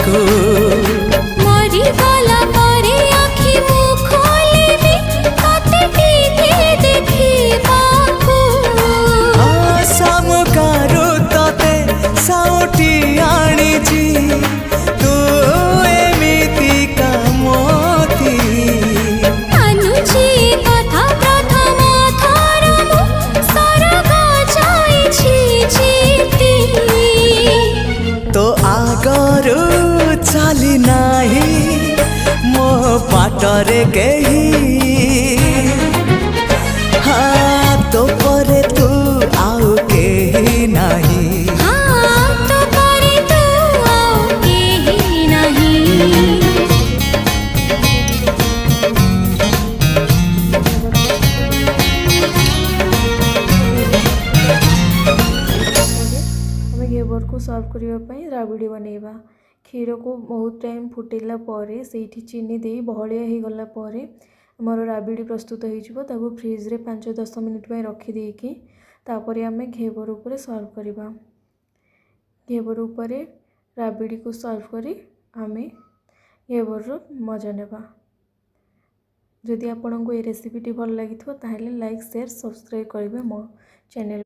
को मरी गला परे आखि मु खोलिबी तते टीके देखिबाकू सामुकारू तते साउटी आनिची तू एमिति कामती अनुची कथा प्रथम थर मु सरग जाइछि जीती तो आगरू चली नाही मो बाटरे केही हाँ तो परे तू आउ केही नाही हाँ तो परे तू आउ केही नहीं हमें घेवर को सर्व करने राबिड़ी बनैबा क्षीर को बहुत टाइम फुटेला परे सेठी चीनी दे बहलिया हो गला परे आमर राबिड़ी प्रस्तुत हो फ्रिज रे 5-10 मिनिट रखी देकी तापर आम घेवर उपर सर्व करवा घेवर उपर राबिड़ी को सर्व करी आम घेवर मजा नेबा जदि आपन को ये रेसिपीटी भल लगी लाइक शेयर सब्सक्राइब करेंगे मो चैनल